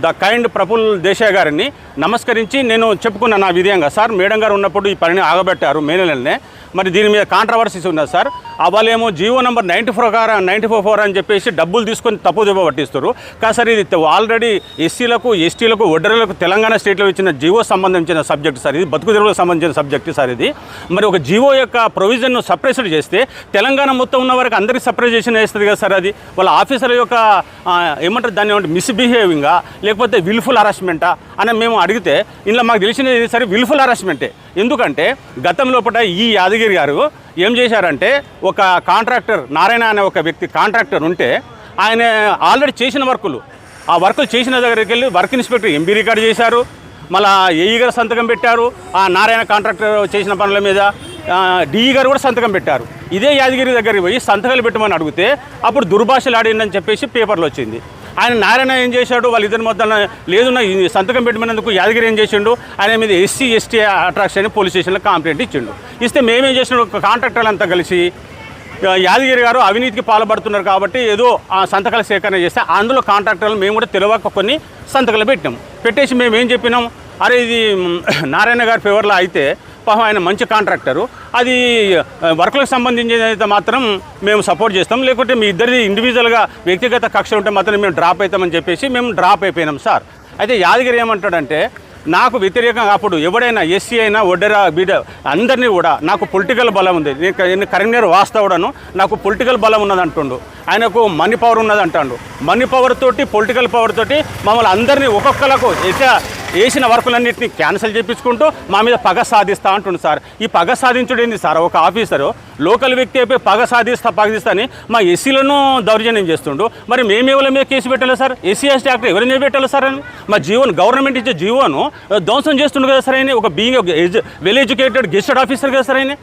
The kind Praful Desai గారిని నమస్కరించి నేను చెప్పుకున్నాను నా విధంగా, సార్ మేడం గారు ఉన్నప్పుడు ఈ పనిని ఆగబెట్టారు మే నెలనే, మరి దీని మీద కాంట్రవర్సీస్ ఉన్నది సార్. వాళ్ళేమో జీవో నెంబర్ 94 అని చెప్పేసి డబ్బులు తీసుకొని తప్పుదెబ్బ పట్టిస్తారు. కానీ సార్ ఇది ఆల్రెడీ ఎస్సీలకు ఎస్టీలకు ఒడ్డర్లకు తెలంగాణ స్టేట్లో ఇచ్చిన జీవో సంబంధించిన సబ్జెక్ట్ సార్, ఇది బతుకు తెరువులకు సంబంధించిన సబ్జెక్ట్ సార్ ఇది. మరి ఒక జీవో యొక్క ప్రొవిజన్ను సప్రెస్డ్ చేస్తే తెలంగాణ మొత్తం ఉన్న వారికి అందరికీ సప్రెజేషన్ వేస్తుంది కదా సార్. అది వాళ్ళ ఆఫీసర్ యొక్క ఏమంటారు దాన్ని ఏమంటే మిస్బిహేవింగా లేకపోతే విల్ఫుల్ హరాస్మెంటా అని మేము అడిగితే ఇందులో మాకు తెలిసినది సరే విల్ఫుల్ హరాస్మెంటే. ఎందుకంటే గతం లోపల ఈ యాదగిరి గారు ఏం చేశారంటే, ఒక కాంట్రాక్టర్ నారాయణ అనే ఒక వ్యక్తి కాంట్రాక్టర్ ఉంటే ఆయన ఆల్రెడీ చేసిన వర్కులు, ఆ వర్కులు చేసిన దగ్గరికి వెళ్ళి వర్క్ ఇన్స్పెక్టర్ ఎంబీ రికార్డు చేశారు, మళ్ళీ ఏఈ గారు సంతకం పెట్టారు, ఆ నారాయణ కాంట్రాక్టర్ చేసిన పనుల మీద డిఈ గారు కూడా సంతకం పెట్టారు. ఇదే యాదగిరి దగ్గరికి పోయి సంతకాలు పెట్టమని అడిగితే అప్పుడు దుర్భాషలు ఆడిందని చెప్పేసి పేపర్లో వచ్చింది. ఆయన నారాయణ ఏం చేశాడు, వాళ్ళిద్దరి మొత్తం లేదు సంతకం పెట్టమన్నందుకు యాదగిరి ఏం చేసిండు, ఆయన మీద ఎస్సీ ఎస్టీ అట్రాక్షన్ పోలీస్ స్టేషన్లో కంప్లైంట్ ఇచ్చిండు. ఇస్తే మేమేం చేసినాడు, కాంట్రాక్టర్లు అంతా కలిసి యాదగిరి గారు అవినీతికి పాల్పడుతున్నారు కాబట్టి ఏదో ఆ సంతకాల సేకరణ చేస్తే అందులో కాంట్రాక్టర్లు మేము కూడా తెలియక కొన్ని సంతకాలు పెట్టేసి మేము ఏం చెప్పినాం, అరే ఇది నారాయణ గారి ఫేవర్లో అయితే పాపం ఆయన మంచి కాంట్రాక్టరు, అది వర్క్లకు సంబంధించిన అయితే మాత్రం మేము సపోర్ట్ చేస్తాం, లేకుంటే మీ ఇద్దరిది ఇండివిజువల్గా వ్యక్తిగత కక్ష ఉంటే మాత్రం మేము డ్రాప్ అవుతామని చెప్పేసి మేము డ్రాప్ అయిపోయినాం సార్. అయితే యాదగిరి ఏమంటాడంటే, నాకు వ్యతిరేకంగా అప్పుడు ఎవడైనా ఎస్సీ అయినా ఒడ్డెరా బీడ అందరినీ కూడా నాకు పొలిటికల్ బలం ఉంది, నేను కరీంనగర్ వాస్తవుడను, నాకు పొలిటికల్ బలం ఉన్నది అంటుండు, ఆయనకు మనీ పవర్ ఉన్నది అంటాడు. మనీ పవర్ తోటి పొలిటికల్ పవర్ తోటి మమ్మల్ని అందరినీ ఒక్కొక్కలకు వేసిన వర్కులన్నింటినీ క్యాన్సిల్ చేయించుకుంటూ మా మీద పగ సాధిస్తా అంటుండు సార్. ఈ పగ సాధించుడు ఏంది సార్, ఒక ఆఫీసరు లోకల్ వ్యక్తి అయిపోయి పగ సాధిస్తా అని మా ఎస్సీలను దౌర్జన్యం చేస్తుండు. మరి మేము ఎవరి మీద కేసు పెట్టాలి సార్, ఎస్సీ ఎస్టీ యాక్ట్ ఎవరి మీద పెట్టాలి సార్ అని మా జీవోను గవర్నమెంట్ ఇచ్చే జీవోను ధ్వంసం చేస్తుండు కదా సార్ ఆయన, ఒక బీయింగ్ వెల్ ఎడ్యుకేటెడ్ గెస్టెడ్ ఆఫీసర్ కదా సార్ ఆయన.